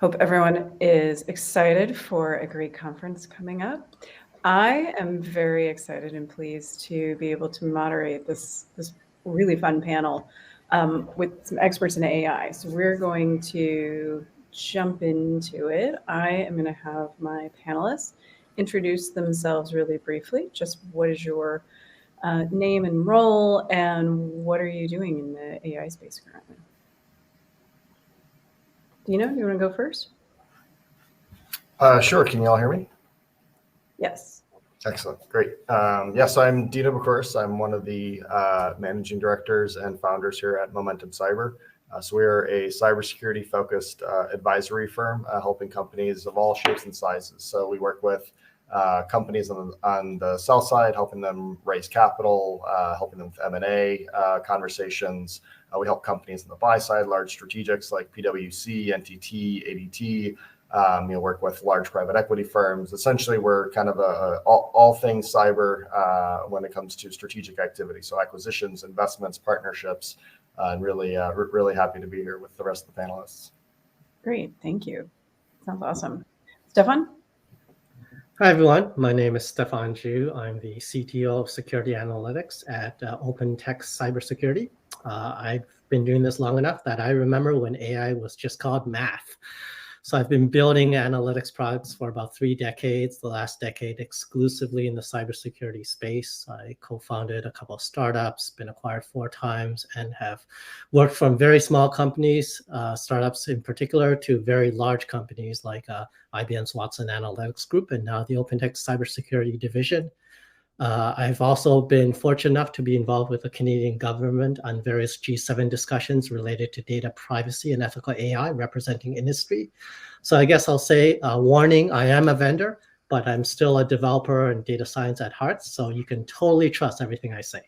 Hope everyone is excited for a great conference coming up. I am very excited and pleased to be able to moderate this really fun panel with some experts in AI. So we're going to jump into it. I am going to have my panelists introduce themselves really briefly. Just what is your name and role, and what are you doing in the AI space currently? Dino, you want to go first? Sure. Can you all hear me? Yes. Excellent. Great. Yes, I'm Dino Murus. I'm one of the managing directors and founders here at Momentum Cyber. So we are a cybersecurity focused advisory firm helping companies of all shapes and sizes. So we work with companies on the sell side, helping them raise capital, helping them with M&A conversations. We help companies on the buy side, large strategics like PwC, NTT, ADT. Work with large private equity firms. Essentially, we're kind of all things cyber when it comes to strategic activity. So acquisitions, investments, partnerships, and really happy to be here with the rest of the panelists. Great, thank you. Sounds awesome. Stefan? Hi, everyone. My name is Stefan Zhu. I'm the CTO of Security Analytics at OpenText Cybersecurity. I've been doing this long enough that I remember when AI was just called math. So I've been building analytics products for about 3 decades, the last decade exclusively in the cybersecurity space. I co-founded a couple of startups, been acquired 4 times, and have worked from very small companies, startups in particular, to very large companies like IBM's Watson Analytics Group, and now the OpenText Cybersecurity Division. I've also been fortunate enough to be involved with the Canadian government on various G7 discussions related to data privacy and ethical AI representing industry. So I guess I'll say, warning, I am a vendor, but I'm still a developer and data science at heart. So you can totally trust everything I say.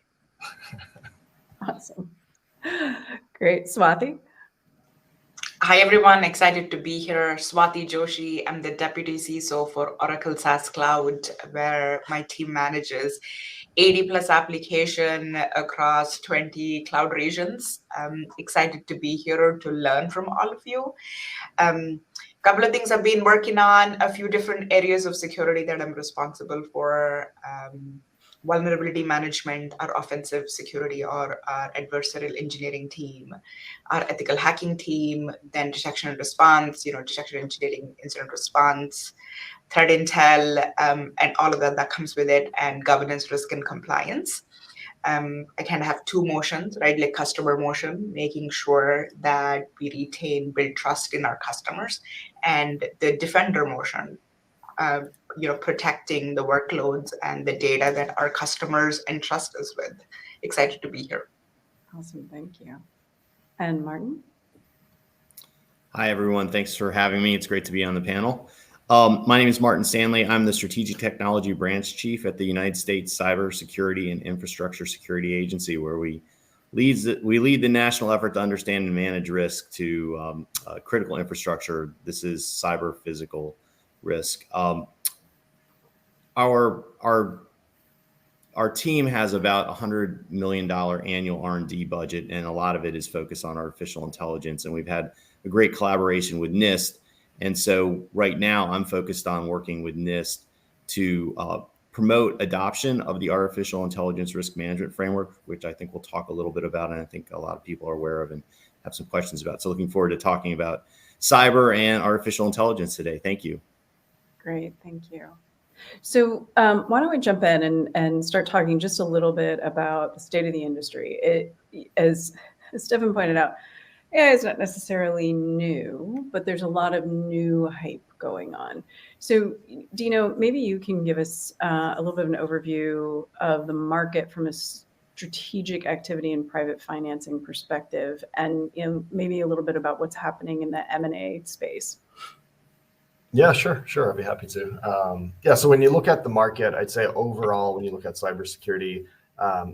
Awesome. Great. Swati? Hi, everyone. Excited to be here. Swati Joi. I'm the Deputy CISO for Oracle SaaS Cloud, where my team manages 80 plus application across 20 cloud regions. I'm excited to be here to learn from all of you. Couple of things I've been working on, a few different areas of security that I'm responsible for. Vulnerability management, our offensive security, or our adversarial engineering team, our ethical hacking team, then detection and response, detection engineering, incident response, threat intel, and all of that comes with it, and governance, risk, and compliance. I kind of have 2 motions, right? Like customer motion, making sure that we retain, build trust in our customers, and the defender motion, protecting the workloads and the data that our customers entrust us with. Excited to be here. Awesome, thank you. And Martin? Hi, everyone. Thanks for having me. It's great to be on the panel. My name is Martin Stanley. I'm the Strategic Technology Branch Chief at the United States Cybersecurity and Infrastructure Security Agency, where we lead the national effort to understand and manage risk to critical infrastructure. This is cyber physical risk. Our team has about $100 million annual R&D budget, and a lot of it is focused on artificial intelligence. And we've had a great collaboration with NIST. And so right now I'm focused on working with NIST to promote adoption of the artificial intelligence risk management framework, which I think we'll talk a little bit about, and I think a lot of people are aware of and have some questions about. So looking forward to talking about cyber and artificial intelligence today. Thank you. Great, thank you. So why don't we jump in and start talking just a little bit about the state of the industry. As Stefan pointed out, AI is not necessarily new, but there's a lot of new hype going on. So Dino, maybe you can give us a little bit of an overview of the market from a strategic activity and private financing perspective, and maybe a little bit about what's happening in the M&A space. Yeah, sure. I'd be happy to. So when you look at the market, I'd say overall, when you look at cybersecurity,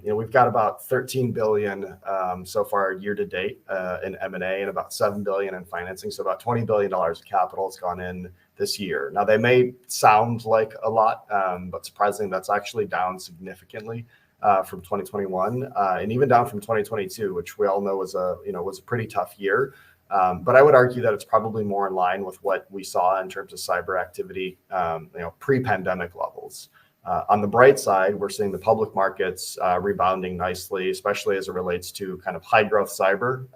we've got about 13 billion so far year to date in M&A and about $7 billion in financing. So about $20 billion of capital has gone in this year. Now, they may sound like a lot, but surprisingly, that's actually down significantly from 2021 and even down from 2022, which we all know was a pretty tough year. But I would argue that it's probably more in line with what we saw in terms of cyber activity, pre-pandemic levels. On the bright side, we're seeing the public markets rebounding nicely, especially as it relates to kind of high growth cyber.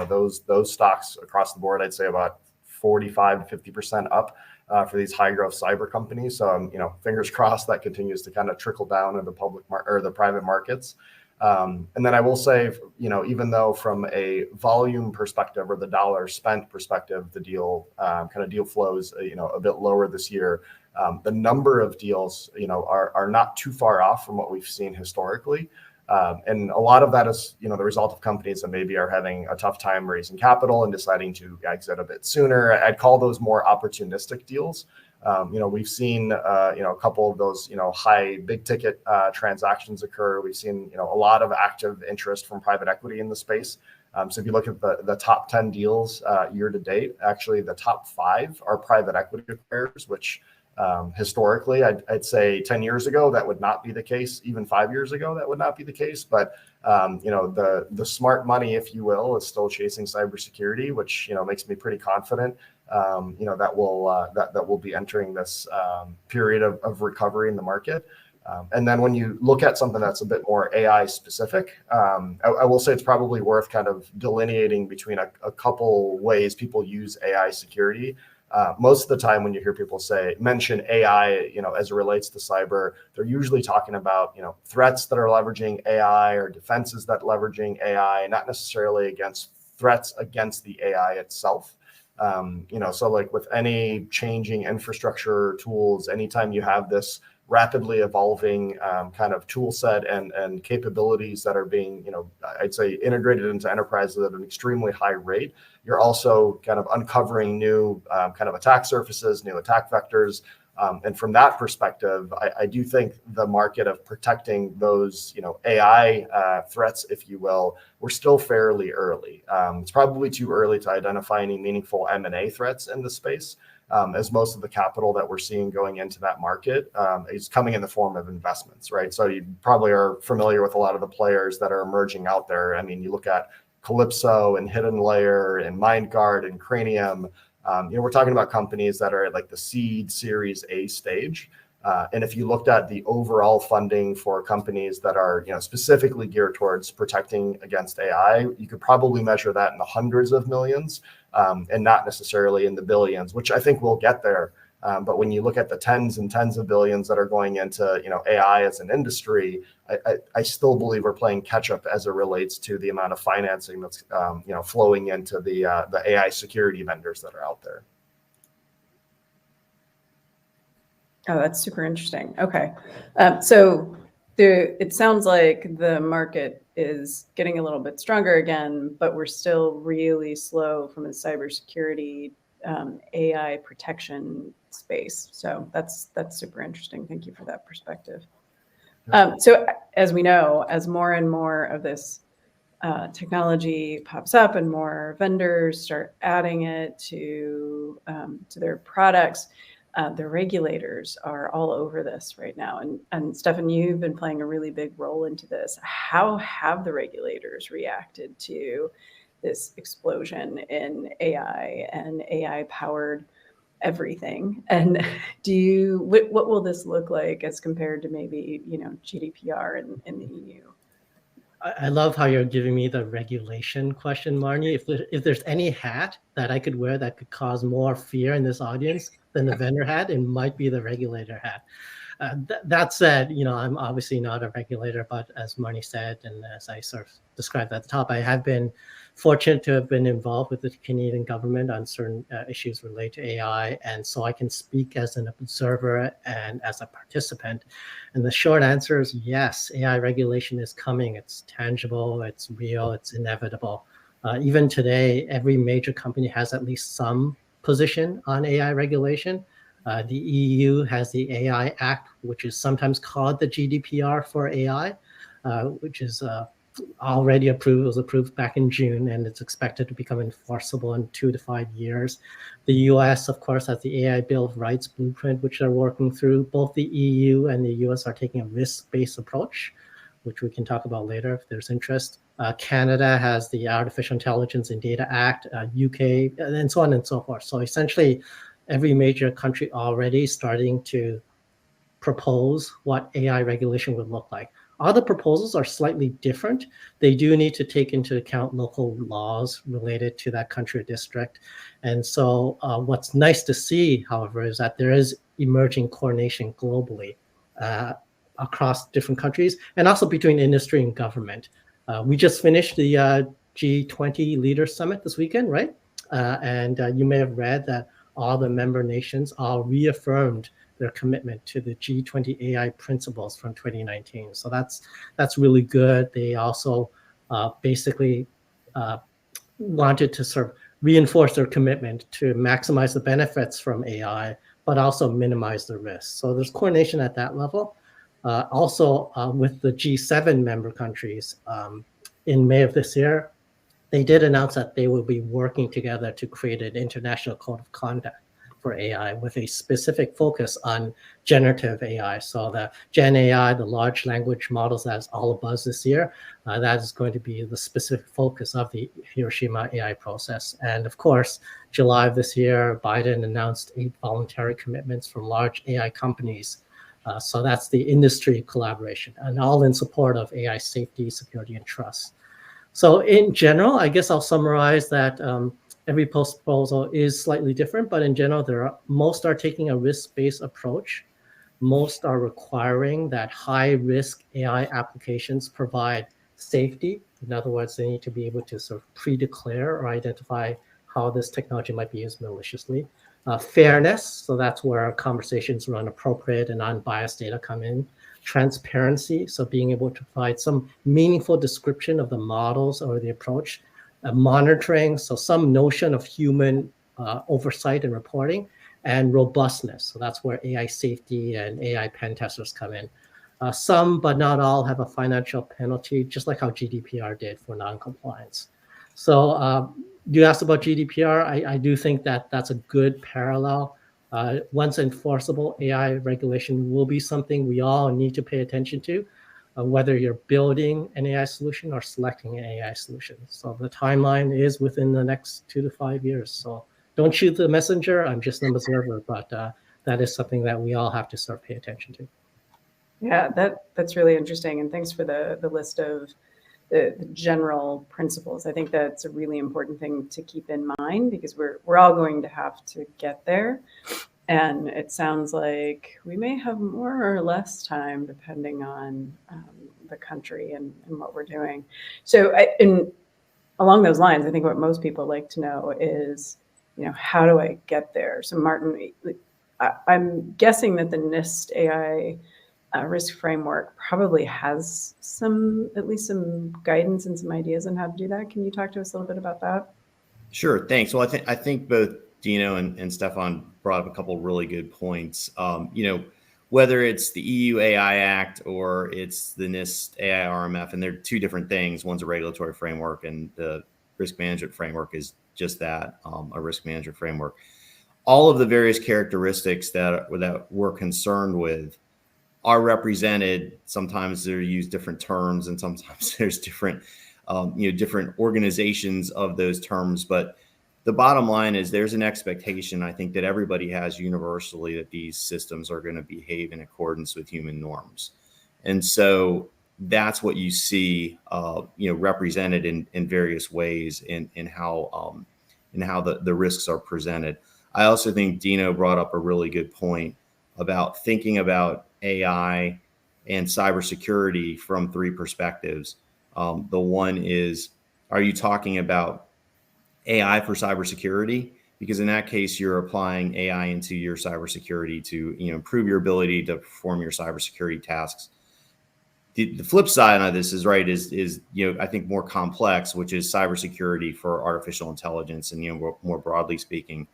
Those stocks across the board, I'd say about 45 to 50% up for these high growth cyber companies. So, fingers crossed that continues to kind of trickle down in the the private markets. And then I will say, even though from a volume perspective or the dollar spent perspective, the deal flows, a bit lower this year. The number of deals, are not too far off from what we've seen historically. And a lot of that is, the result of companies that maybe are having a tough time raising capital and deciding to exit a bit sooner. I'd call those more opportunistic deals. We've seen, a couple of those, high big ticket transactions occur. We've seen, a lot of active interest from private equity in the space. So if you look at the top 10 deals year to date, actually the top 5 are private equity acquirers, which historically, I'd say 10 years ago, that would not be the case. Even 5 years ago, that would not be the case. But, the smart money, if you will, is still chasing cybersecurity, which, makes me pretty confident, that we'll be entering this period of recovery in the market. And then when you look at something that's a bit more AI specific, I will say it's probably worth kind of delineating between a couple ways people use AI security. Most of the time when you hear people mention AI, as it relates to cyber, they're usually talking about, threats that are leveraging AI or defenses that leveraging AI, not necessarily threats against the AI itself. So like with any changing infrastructure tools, anytime you have this rapidly evolving kind of tool set and capabilities that are being, I'd say integrated into enterprises at an extremely high rate, you're also kind of uncovering new kind of attack surfaces, new attack vectors. And from that perspective, I do think the market of protecting those, AI threats, if you will, we're still fairly early. It's probably too early to identify any meaningful M&A threats in the space, as most of the capital that we're seeing going into that market is coming in the form of investments, right? So you probably are familiar with a lot of the players that are emerging out there. I mean, you look at Calypso and Hidden Layer and MindGuard and Cranium. We're talking about companies that are at like the seed Series A stage. And if you looked at the overall funding for companies that are, specifically geared towards protecting against AI, you could probably measure that in the hundreds of millions and not necessarily in the billions, which I think we'll get there. But when you look at the tens and tens of billions that are going into, AI as an industry, I still believe we're playing catch up as it relates to the amount of financing that's, flowing into the AI security vendors that are out there. Oh, that's super interesting. Okay. So it sounds like the market is getting a little bit stronger again, but we're still really slow from a cybersecurity AI protection space. So that's super interesting. Thank you for that perspective. So as we know, as more and more of this technology pops up and more vendors start adding it to their products, the regulators are all over this right now. And Stefan, you've been playing a really big role into this. How have the regulators reacted to this explosion in AI and AI-powered everything? And what will this look like as compared to maybe, GDPR in the EU? I love how you're giving me the regulation question, Marnie. If there's any hat that I could wear that could cause more fear in this audience than the vendor hat, it might be the regulator hat. That said, I'm obviously not a regulator, but as Marnie said, and as I sort of described at the top, I have been fortunate to have been involved with the Canadian government on certain issues related to AI. And so I can speak as an observer and as a participant. And the short answer is yes, AI regulation is coming. It's tangible, it's real, it's inevitable. Even today, every major company has at least some position on AI regulation. The EU has the AI Act, which is sometimes called the GDPR for AI, which is already approved. It was approved back in June, and it's expected to become enforceable in 2 to 5 years. The US, of course, has the AI Bill of Rights blueprint, which they're working through. Both the EU and the US are taking a risk-based approach, which we can talk about later if there's interest. Canada has the Artificial Intelligence and Data Act, UK, and so on and so forth. So essentially, every major country already starting to propose what AI regulation would look like. All the proposals are slightly different. They do need to take into account local laws related to that country or district. And so what's nice to see, however, is that there is emerging coordination globally across different countries and also between industry and government. We just finished the G20 Leaders Summit this weekend, right? And you may have read that all the member nations all reaffirmed their commitment to the G20 AI principles from 2019. So that's really good. They also basically wanted to sort of reinforce their commitment to maximize the benefits from AI, but also minimize the risks. So there's coordination at that level. Also, with the G7 member countries, in May of this year, they did announce that they will be working together to create an international code of conduct for AI with a specific focus on generative AI. So the Gen AI, the large language models, that's all a buzz this year. That is going to be the specific focus of the Hiroshima AI process. And of course, July of this year, Biden announced 8 voluntary commitments from large AI companies. So that's the industry collaboration, and all in support of AI safety, security, and trust. So in general, I guess I'll summarize that every proposal is slightly different, but in general, most are taking a risk-based approach. Most are requiring that high-risk AI applications provide safety. In other words, they need to be able to sort of pre-declare or identify how this technology might be used maliciously. Fairness, so that's where conversations around appropriate and unbiased data come in. Transparency, so being able to provide some meaningful description of the models or the approach. Monitoring, so some notion of human oversight and reporting. And robustness, so that's where AI safety and AI pen testers come in. Some, but not all, have a financial penalty, just like how GDPR did for non-compliance. So you asked about GDPR. I do think that that's a good parallel. Once enforceable, AI regulation will be something we all need to pay attention to, whether you're building an AI solution or selecting an AI solution. So the timeline is within the next 2 to 5 years. So don't shoot the messenger. I'm just an observer, but that is something that we all have to start pay attention to. Yeah, that's really interesting. And thanks for the list of the general principles. I think that's a really important thing to keep in mind because we're all going to have to get there. And it sounds like we may have more or less time depending on the country and what we're doing. So along those lines, I think what most people like to know is, how do I get there? So Martin, I'm guessing that the NIST AI risk framework probably has at least some guidance and some ideas on how to do that. Can you talk to us a little bit about that? Sure, thanks. Well, I think both Dino and Stefan brought up a couple of really good points. Whether it's the EU AI Act or it's the NIST AI RMF, and they're two different things. One's a regulatory framework, and the risk management framework is just that, a risk management framework. All of the various characteristics that we're concerned with are represented. Sometimes they're used different terms, and sometimes there's different, different organizations of those terms. But the bottom line is there's an expectation, I think, that everybody has universally that these systems are going to behave in accordance with human norms. And so that's what you see, represented in various ways in how the risks are presented. I also think Dino brought up a really good point about thinking about AI and cybersecurity from 3 perspectives. The one is, are you talking about AI for cybersecurity? Because in that case, you're applying AI into your cybersecurity to improve your ability to perform your cybersecurity tasks. The flip side of this is I think more complex, which is cybersecurity for artificial intelligence and more broadly speaking,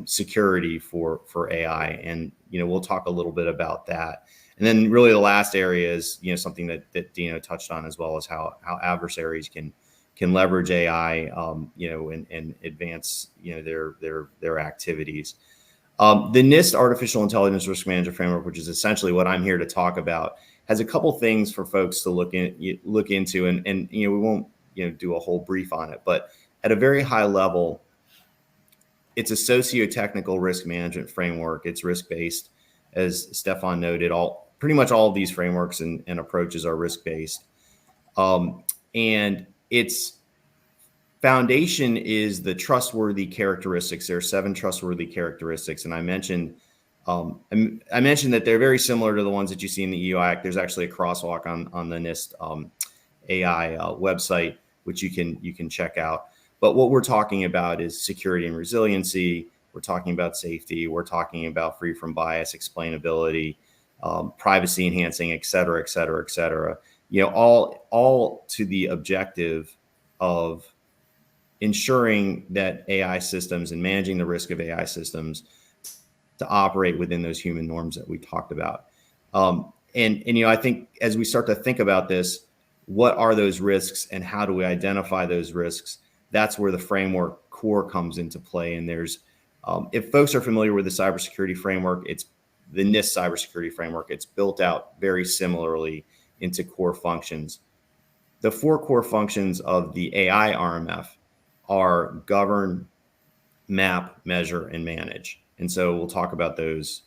security for AI. And we'll talk a little bit about that. And then really the last area is something that Dino touched on, as well as how adversaries can leverage AI, and advance, their activities. The NIST Artificial Intelligence Risk Management Framework, which is essentially what I'm here to talk about, has a couple things for folks to look into, and we won't do a whole brief on it, but at a very high level, it's a socio-technical risk management framework. It's risk-based, as Stefan noted. Pretty much all of these frameworks and approaches are risk-based, and its foundation is the trustworthy characteristics. There are 7 trustworthy characteristics, and I mentioned that they're very similar to the ones that you see in the EU Act. There's actually a crosswalk on the NIST AI website, which you can check out. But what we're talking about is security and resiliency. We're talking about safety. We're talking about free from bias, explainability, privacy enhancing, et cetera, et cetera, et cetera. All to the objective of ensuring that AI systems and managing the risk of AI systems to operate within those human norms that we talked about. And I think as we start to think about this, what are those risks and how do we identify those risks? That's where the framework core comes into play. And there's, if folks are familiar with the cybersecurity framework, it's the NIST cybersecurity framework. It's built out very similarly into core functions. The 4 core functions of the AI RMF are govern, map, measure, and manage. And so we'll talk about those,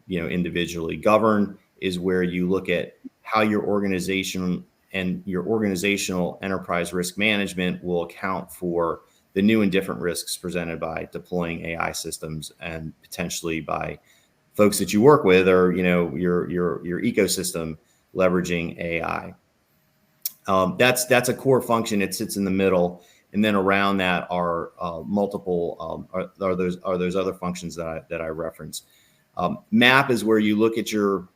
individually. Govern is where you look at how your organization and your organizational enterprise risk management will account for the new and different risks presented by deploying AI systems and potentially by folks that you work with or your ecosystem leveraging AI. That's a core function. It sits in the middle, and then around that are multiple are those other functions that I referenced. Map is where you look at your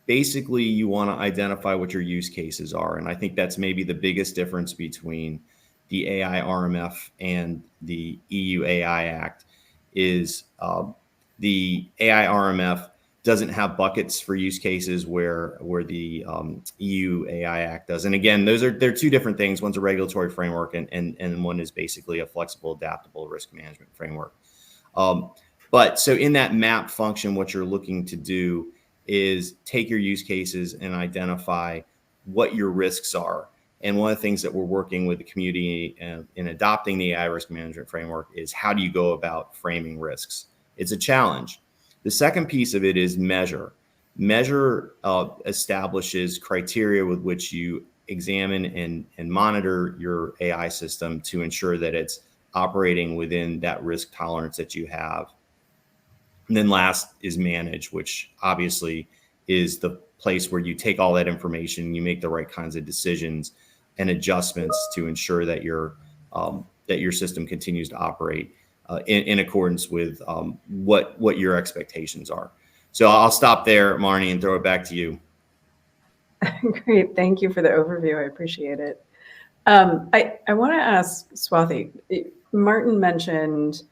basically you want to identify what your use cases are. And I think that's maybe the biggest difference between the AI RMF and the EU AI Act is the AI RMF doesn't have buckets for use cases where the EU AI Act does. And again, they're 2 different things. One's a regulatory framework and one is basically a flexible, adaptable risk management framework. But so in that map function, what you're looking to do is take your use cases and identify what your risks are. And one of the things that we're working with the community in adopting the AI risk management framework is how do you go about framing risks? It's a challenge. The second piece of it is measure. Measure establishes criteria with which you examine and monitor your AI system to ensure that it's operating within that risk tolerance that you have. And then last is manage, which obviously is the place where you take all that information, you make the right kinds of decisions and adjustments to ensure that your system continues to operate in accordance with what your expectations are. So I'll stop there, Marnie, and throw it back to you. Great, thank you for the overview. I appreciate it. I want to ask Swati. Martin mentioned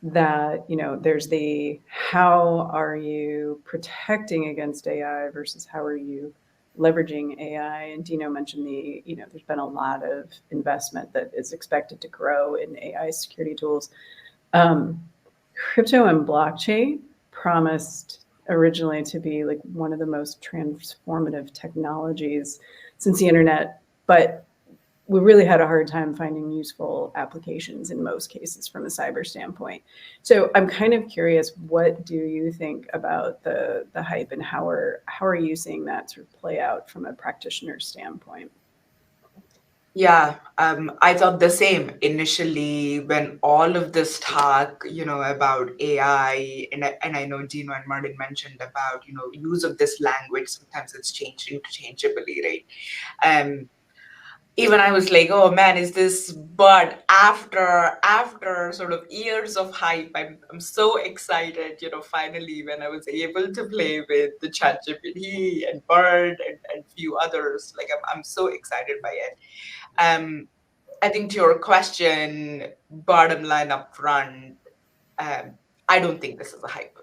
that there's the how are you protecting against AI versus how are you leveraging AI, and Dino mentioned there's been a lot of investment that is expected to grow in AI security tools. Crypto and blockchain promised originally to be like one of the most transformative technologies since the internet, but we really had a hard time finding useful applications in most cases from a cyber standpoint. So I'm kind of curious, what do you think about the hype, and how are you seeing that sort of play out from a practitioner standpoint? Yeah, I thought the same initially when all of this talk, about AI, and I know Dino and Martin mentioned about, use of this language. Sometimes it's changed interchangeably, right? Even I was like, oh man, is this? But after sort of years of hype, I'm so excited, finally when I was able to play with the ChatGPT and Bird and few others. Like I'm so excited by it. I think to your question, bottom line up front, I don't think this is a hype.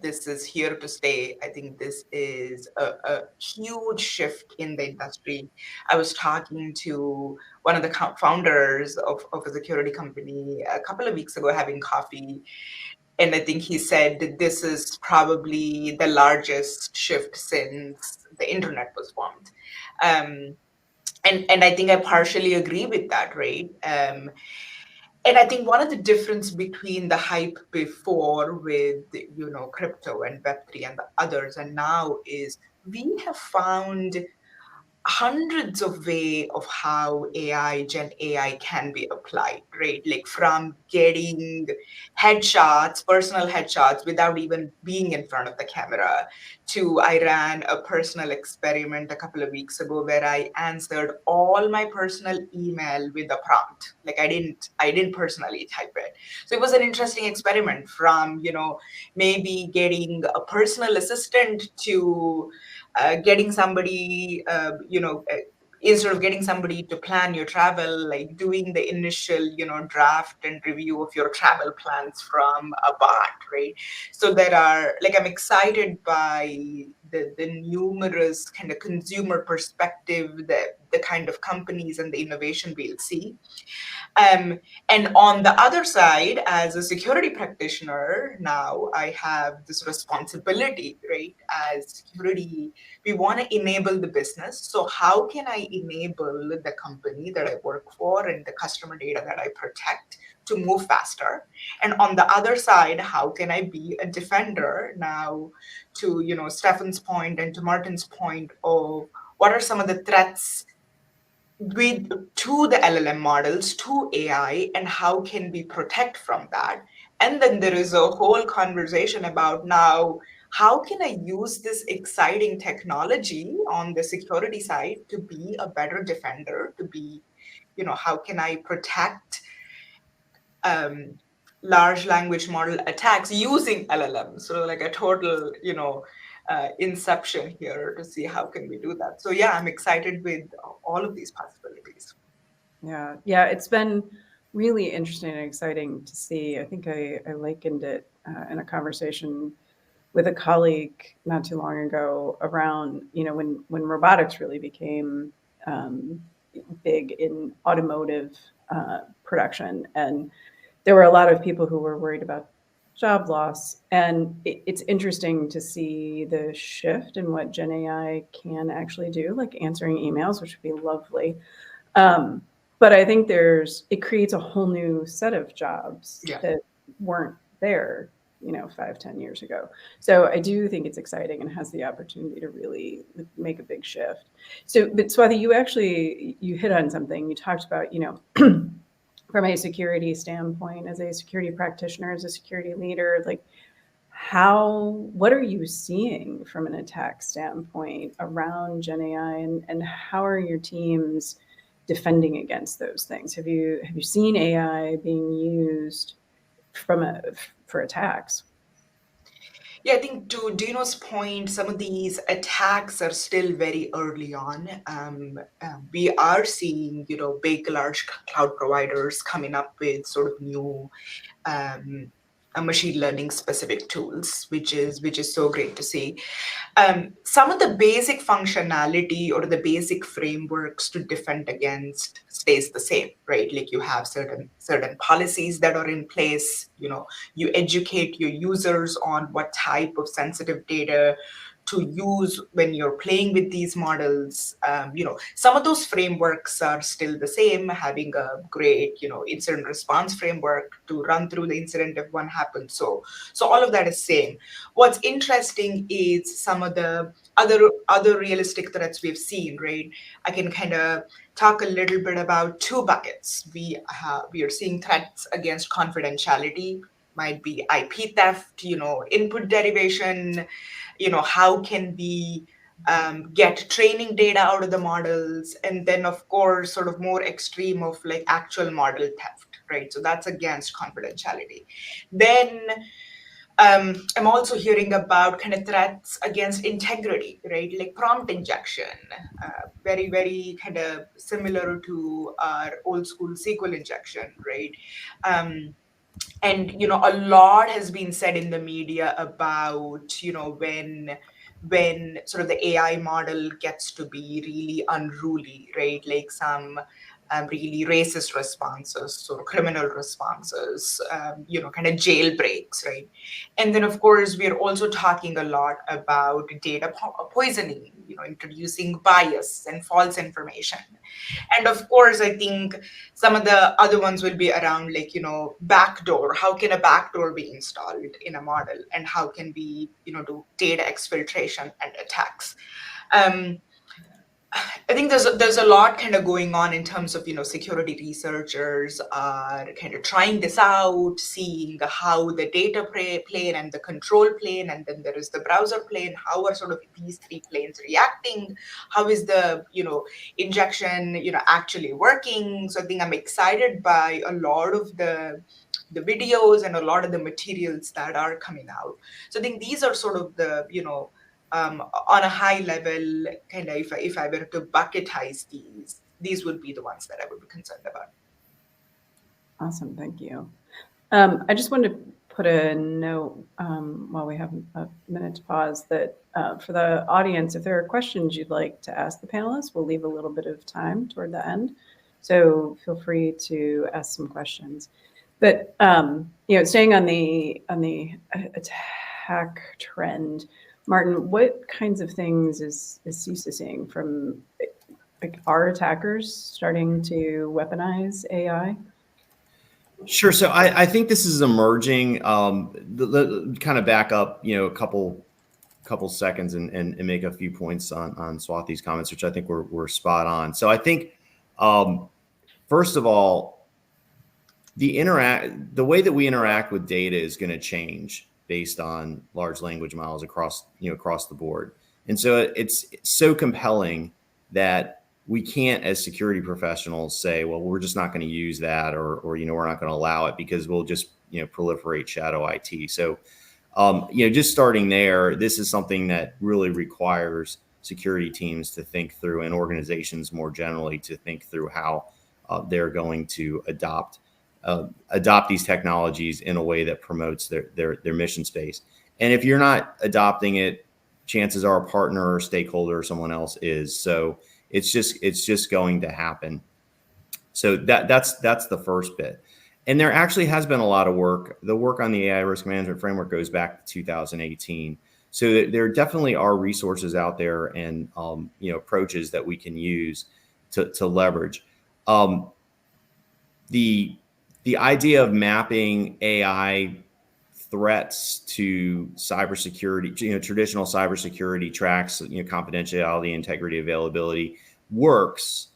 This is here to stay. I think this is a huge shift in the industry. I was talking to one of the founders of a security company a couple of weeks ago, having coffee. I think he said that this is probably the largest shift since the internet was formed. And I think I partially agree with that, right? And I think one of the difference between the hype before with, crypto and Web3 and the others and now is we have found hundreds of way of how Gen AI can be applied, right? Like from getting personal headshots without even being in front of the camera to I ran a personal experiment a couple of weeks ago where I answered all my personal email with a prompt. Like I didn't personally type it. So it was an interesting experiment from, maybe getting a personal assistant to getting somebody, instead of getting somebody to plan your travel, like doing the initial, draft and review of your travel plans from a bot, right? So there are, like, I'm excited by the numerous kind of consumer perspective, the kind of companies and the innovation we'll see. And on the other side, as a security practitioner, now I have this responsibility, right? As security, we want to enable the business. So how can I enable the company that I work for and the customer data that I protect to move faster? And on the other side, how can I be a defender now to, Stefan's point and to Martin's point of what are some of the threats to the LLM models, to AI, and how can we protect from that? And then there is a whole conversation about now, how can I use this exciting technology on the security side to be a better defender, to be, how can I protect large language model attacks using LLM? So like a total, inception here to see how can we do that. So yeah, I'm excited with all of these possibilities. Yeah, it's been really interesting and exciting to see. I think I likened it in a conversation with a colleague not too long ago around, when robotics really became big in automotive production. And there were a lot of people who were worried about job loss. And it's interesting to see the shift in what Gen AI can actually do, like answering emails, which would be lovely. But I think it creates a whole new set of jobs that weren't there, 5-10 years ago. So I do think it's exciting and has the opportunity to really make a big shift. So, but Swati, you hit on something. You talked about, from a security standpoint, as a security practitioner, as a security leader, like what are you seeing from an attack standpoint around Gen AI, and how are your teams defending against those things? Have you seen AI being used for attacks? Yeah, I think to Dino's point, some of these attacks are still very early on. We are seeing, big, large cloud providers coming up with sort of new machine learning specific tools, which is so great to see. Some of the basic functionality or the basic frameworks to defend against stays the same, right? Like you have certain policies that are in place. You educate your users on what type of sensitive data to use when you're playing with these models. Some of those frameworks are still the same, having a great, incident response framework to run through the incident if one happens. So all of that is same. What's interesting is some of the other realistic threats we've seen, right? I can kind of talk a little bit about two buckets. We are seeing threats against confidentiality, might be IP theft, input derivation. How can we get training data out of the models? And then, of course, sort of more extreme of like actual model theft, right? So that's against confidentiality. Then I'm also hearing about kind of threats against integrity, right? Like prompt injection, very, very kind of similar to our old school SQL injection, right? And a lot has been said in the media about when sort of the AI model gets to be really unruly, right? Like some really racist responses or criminal responses, kind of jailbreaks, right? And then, of course, we're also talking a lot about data poisoning, introducing bias and false information. And of course, I think some of the other ones will be around backdoor. How can a backdoor be installed in a model? And how can we, do data exfiltration and attacks? I think there's a lot kind of going on in terms of, security researchers are kind of trying this out, seeing how the data plane and the control plane, and then there is the browser plane. How are sort of these three planes reacting? How is the, injection, actually working? So I think I'm excited by a lot of the videos and a lot of the materials that are coming out. So I think these are sort of the, on a high level, kind of if I were to bucketize these would be the ones that I would be concerned about. Awesome, thank you. I just wanted to put a note while we have a minute to pause that for the audience, if there are questions you'd like to ask the panelists, we'll leave a little bit of time toward the end. So feel free to ask some questions. But staying on the attack trend, Martin, what kinds of things is CISA seeing from, are attackers starting to weaponize AI? Sure. So I think this is emerging. Kind of back up, a couple seconds and make a few points on Swati's comments, which I think were spot on. So I think, first of all, the way that we interact with data is going to change based on large language models across the board. And so it's so compelling that we can't, as security professionals, say, well, we're just not going to use that, or we're not going to allow it because we'll just, proliferate shadow IT. So, just starting there, this is something that really requires security teams to think through, and organizations more generally to think through how they're going to adopt these technologies in a way that promotes their mission space. And if you're not adopting it, chances are a partner or stakeholder or someone else is. So it's just going to happen. So that's the first bit. And there actually has been a lot of work. The work on the AI risk management framework goes back to 2018. So there definitely are resources out there and approaches that we can use to leverage. The idea of mapping AI threats to cybersecurity, traditional cybersecurity tracks, confidentiality, integrity, availability works.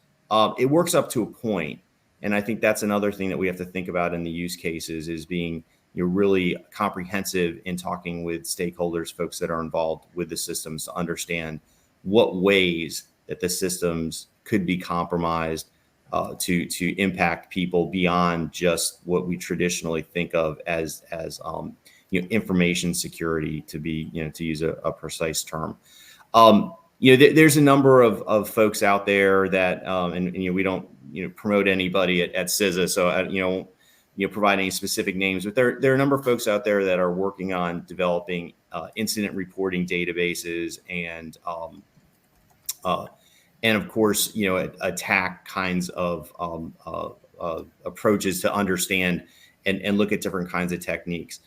It works up to a point. And I think that's another thing that we have to think about in the use cases, is being really comprehensive in talking with stakeholders, folks that are involved with the systems, to understand what ways that the systems could be compromised to impact people beyond just what we traditionally think of as information security, to be to use a precise term. There's a number of folks out there that and we don't promote anybody at CISA, so I won't provide any specific names, but there are a number of folks out there that are working on developing incident reporting databases and of course, attack kinds of approaches to understand and look at different kinds of techniques.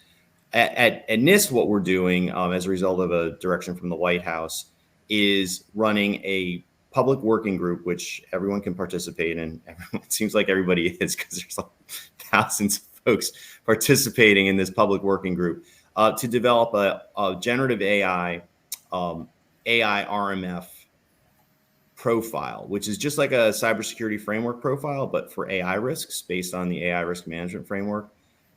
At NIST, what we're doing as a result of a direction from the White House is running a public working group, which everyone can participate in. It seems like everybody is, because there's thousands of folks participating in this public working group to develop a generative AI RMF profile, which is just like a cybersecurity framework profile, but for AI risks based on the AI risk management framework.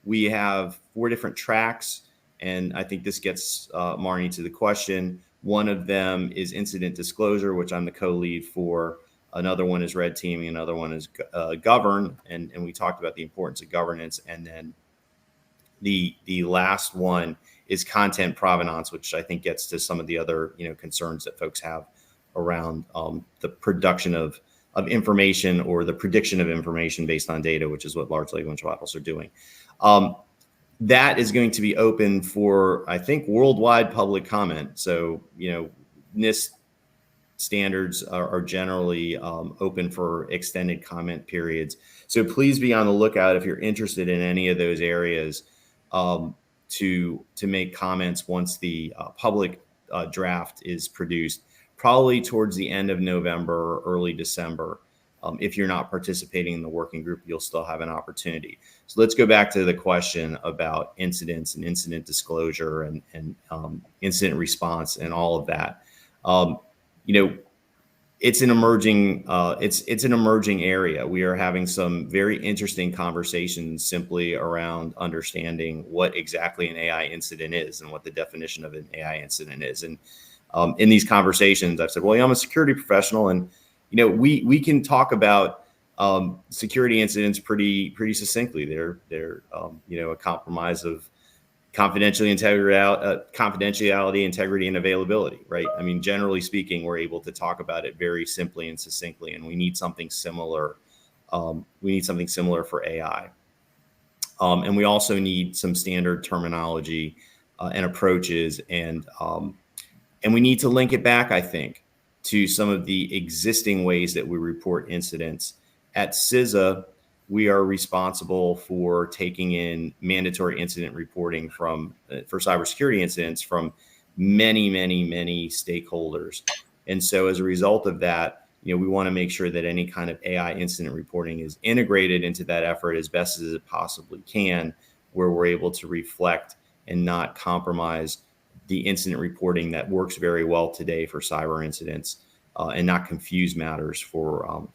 We have 4 different tracks, and I think this gets Marnie to the question. One of them is incident disclosure, which I'm the co-lead for. Another one is red teaming. Another one is govern, and we talked about the importance of governance. And then the last one is content provenance, which I think gets to some of the other concerns that folks have around the production of information, or the prediction of information based on data, which is what large language models are doing. That is going to be open for, I think, worldwide public comment. So, NIST standards are generally open for extended comment periods. So please be on the lookout if you're interested in any of those areas to make comments once the public draft is produced, probably towards the end of November or early December. If you're not participating in the working group, you'll still have an opportunity. So let's go back to the question about incidents and incident disclosure and incident response and all of that. It's an emerging it's an emerging area. We are having some very interesting conversations simply around understanding what exactly an AI incident is and what the definition of an AI incident is. And in these conversations, I've said, well, I'm a security professional, and we can talk about security incidents pretty succinctly. They're a compromise of confidentiality, integrity, and availability, right? I mean, generally speaking, we're able to talk about it very simply and succinctly, and we need something similar. For AI, and we also need some standard terminology and approaches, and we need to link it back, I think, to some of the existing ways that we report incidents. At CISA, we are responsible for taking in mandatory incident reporting for cybersecurity incidents from many stakeholders. And so as a result of that, we want to make sure that any kind of AI incident reporting is integrated into that effort as best as it possibly can, where we're able to reflect and not compromise the incident reporting that works very well today for cyber incidents, and not confuse matters for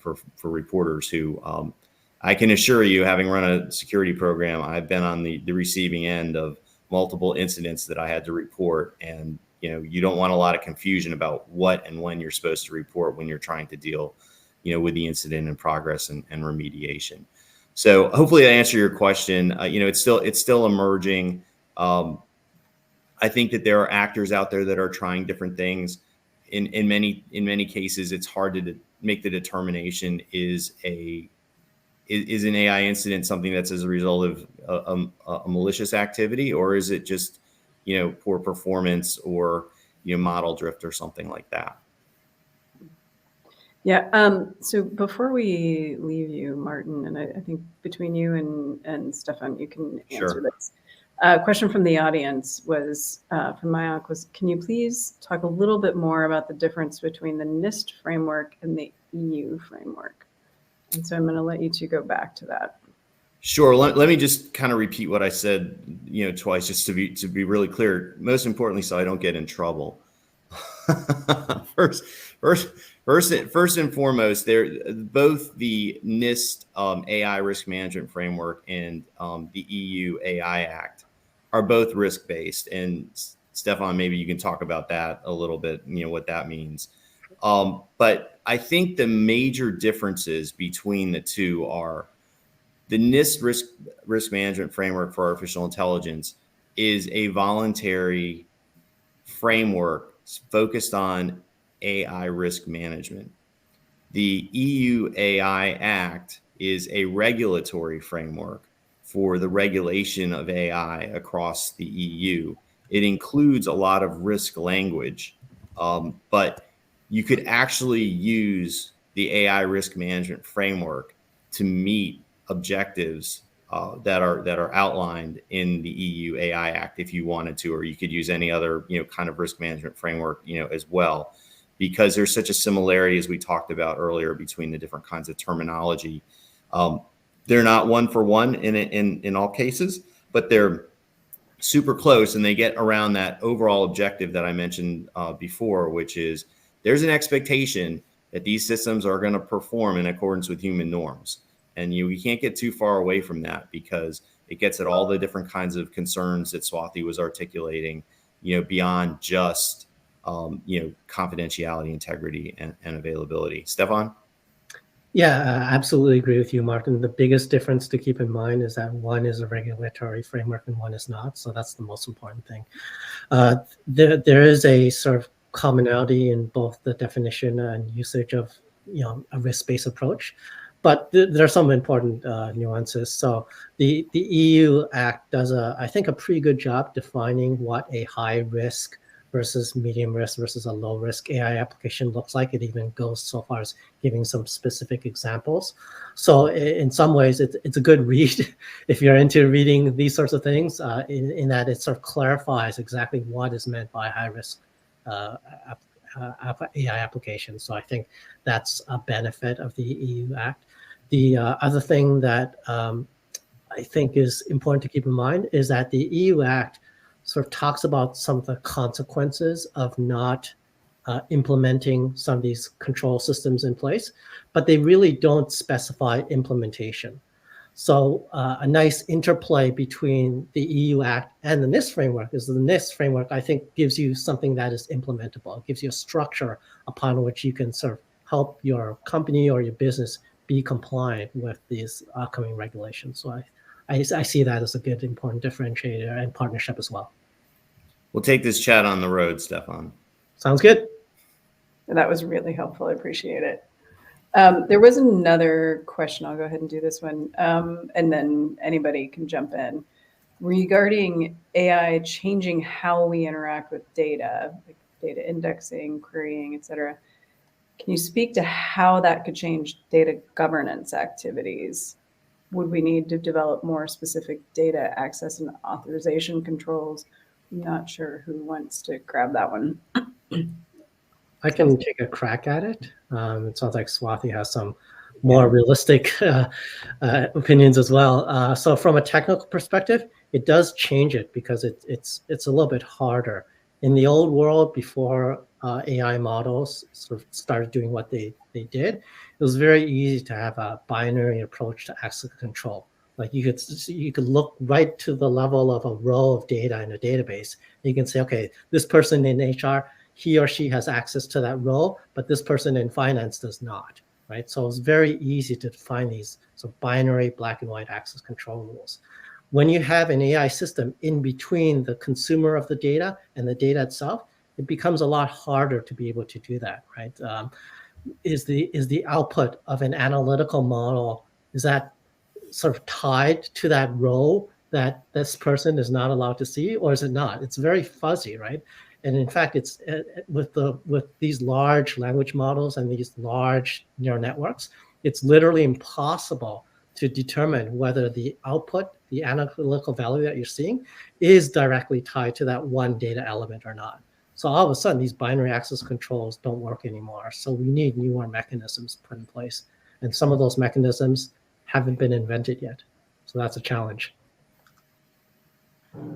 reporters who, I can assure you, having run a security program, I've been on the receiving end of multiple incidents that I had to report. And, you don't want a lot of confusion about what and when you're supposed to report when you're trying to deal, with the incident in progress and remediation. So hopefully I answer your question. It's still emerging. I think that there are actors out there that are trying different things. In many cases, it's hard to make the determination is an AI incident something that's as a result of a malicious activity, or is it just poor performance or model drift or something like that? Yeah. So before we leave you, Martin, and I think between you and Stefan, you can answer Sure. this. Question from the audience was from Mayank was, can you please talk a little bit more about the difference between the NIST framework and the EU framework? And so I'm going to let you two go back to that. Sure. Let me just kind of repeat what I said, twice, just to be really clear. Most importantly, so I don't get in trouble. First and foremost, both the NIST AI risk management framework and the EU AI Act are both risk-based. And Stefan, maybe you can talk about that a little bit, what that means. But I think the major differences between the two are the NIST risk management framework for artificial intelligence is a voluntary framework focused on AI risk management. The EU AI Act is a regulatory framework for the regulation of AI across the EU. It includes a lot of risk language, but you could actually use the AI risk management framework to meet objectives that are outlined in the EU AI Act if you wanted to, or you could use any other kind of risk management framework as well, because there's such a similarity, as we talked about earlier, between the different kinds of terminology. They're not one for one in all cases, but they're super close, and they get around that overall objective that I mentioned before, which is there's an expectation that these systems are going to perform in accordance with human norms. And you can't get too far away from that, because it gets at all the different kinds of concerns that Swati was articulating, beyond just, confidentiality, integrity, and availability. Stefan? Yeah, I absolutely agree with you, Martin. The biggest difference to keep in mind is that one is a regulatory framework and one is not. So that's the most important thing. There is a sort of commonality in both the definition and usage of a risk-based approach. But there are some important nuances. So the EU Act does, I think, a pretty good job defining what a high risk versus medium risk versus a low risk AI application looks like. It even goes so far as giving some specific examples. So in some ways, it's a good read if you're into reading these sorts of things, in that it sort of clarifies exactly what is meant by high risk AI applications. So I think that's a benefit of the EU Act. The other thing that I think is important to keep in mind is that the EU Act sort of talks about some of the consequences of not implementing some of these control systems in place, but they really don't specify implementation. So a nice interplay between the EU Act and the NIST framework is the NIST framework, I think, gives you something that is implementable. It gives you a structure upon which you can sort of help your company or your business be compliant with these upcoming regulations. So I see that as a good, important differentiator and partnership as well. We'll take this chat on the road, Stefan. Sounds good. That was really helpful. I appreciate it. There was another question. I'll go ahead and do this one, and then anybody can jump in. Regarding AI changing how we interact with data, like data indexing, querying, et cetera, can you speak to how that could change data governance activities? Would we need to develop more specific data access and authorization controls? I'm not sure who wants to grab that one. I can take a crack at it. It sounds like Swati has some more realistic opinions as well. So from a technical perspective, it does change it because it's a little bit harder. In the old world, before AI models sort of started doing what they did, it was very easy to have a binary approach to access control. Like you could look right to the level of a row of data in a database. You can say, okay, this person in HR, he or she has access to that role, but this person in finance does not, right? So it's very easy to define these sort of binary black and white access control rules. When you have an AI system in between the consumer of the data and the data itself, it becomes a lot harder to be able to do that, right? Is the output of an analytical model, is that sort of tied to that role that this person is not allowed to see, or is it not? It's very fuzzy, right? And in fact, it's with these large language models and these large neural networks, it's literally impossible to determine whether the output, the analytical value that you're seeing, is directly tied to that one data element or not. So all of a sudden, these binary access controls don't work anymore. So we need newer mechanisms put in place. And some of those mechanisms haven't been invented yet. So that's a challenge.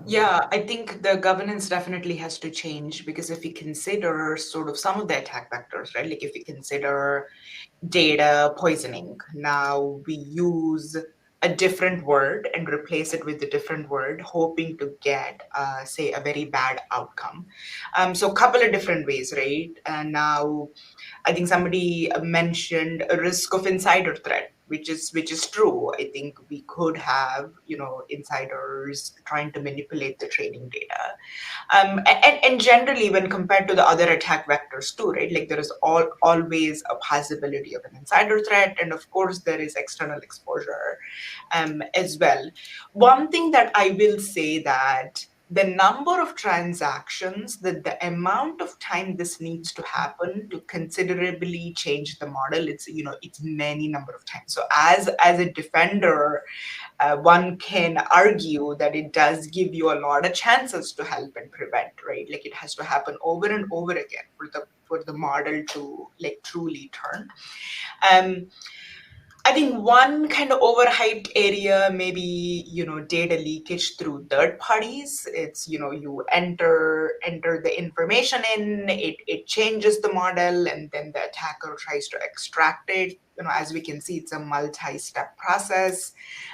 Yeah, I think the governance definitely has to change because if we consider sort of some of the attack vectors, right? Like if we consider data poisoning, now we use a different word and replace it with a different word, hoping to get, say, a very bad outcome. So a couple of different ways, right? And now I think somebody mentioned a risk of insider threat, which is true. I think we could have, insiders trying to manipulate the training data. And generally, when compared to the other attack vectors too, right? Like there is always a possibility of an insider threat, and of course there is external exposure as well. One thing that I will say that the number of transactions, that the amount of time this needs to happen to considerably change the model, it's many number of times. So as a defender, one can argue that it does give you a lot of chances to help and prevent, right? Like it has to happen over and over again for the model to like truly turn. I think one kind of overhyped area, maybe, data leakage through third parties. It's, you enter the information in, it changes the model, and then the attacker tries to extract it. As we can see, it's a multi-step process.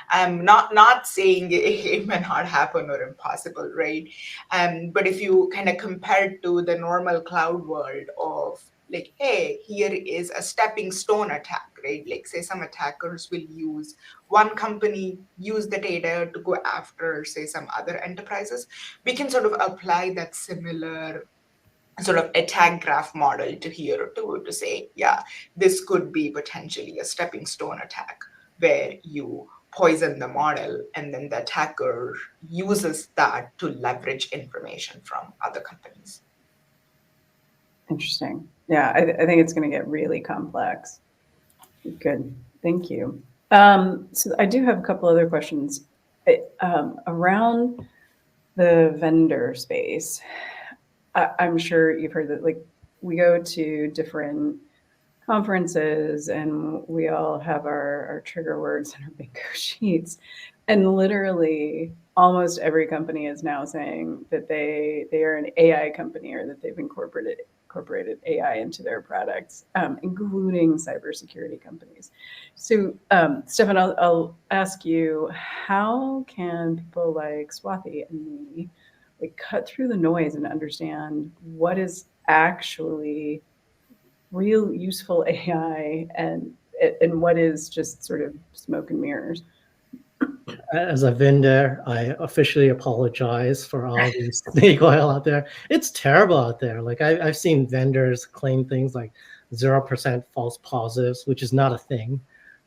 I'm not saying it may not happen or impossible, right? But if you kind of compare to the normal cloud world of like, hey, here is a stepping stone attack, right? Like say some attackers will use one company, use the data to go after, say, some other enterprises. We can sort of apply that similar sort of attack graph model to here to say, yeah, this could be potentially a stepping stone attack where you poison the model and then the attacker uses that to leverage information from other companies. Interesting. Yeah, I think it's going to get really complex. Good. Thank you. So I do have a couple other questions around the vendor space. I'm sure you've heard that, like, we go to different conferences and we all have our trigger words and our bingo sheets. And literally almost every company is now saying that they are an AI company, or that they've incorporated AI into their products, including cybersecurity companies. So, Stefan, I'll ask you, how can people like Swati and me like cut through the noise and understand what is actually real useful AI and what is just sort of smoke and mirrors? As a vendor, I officially apologize for all these snake oil out there. It's terrible out there. Like I've seen vendors claim things like 0% false positives, which is not a thing.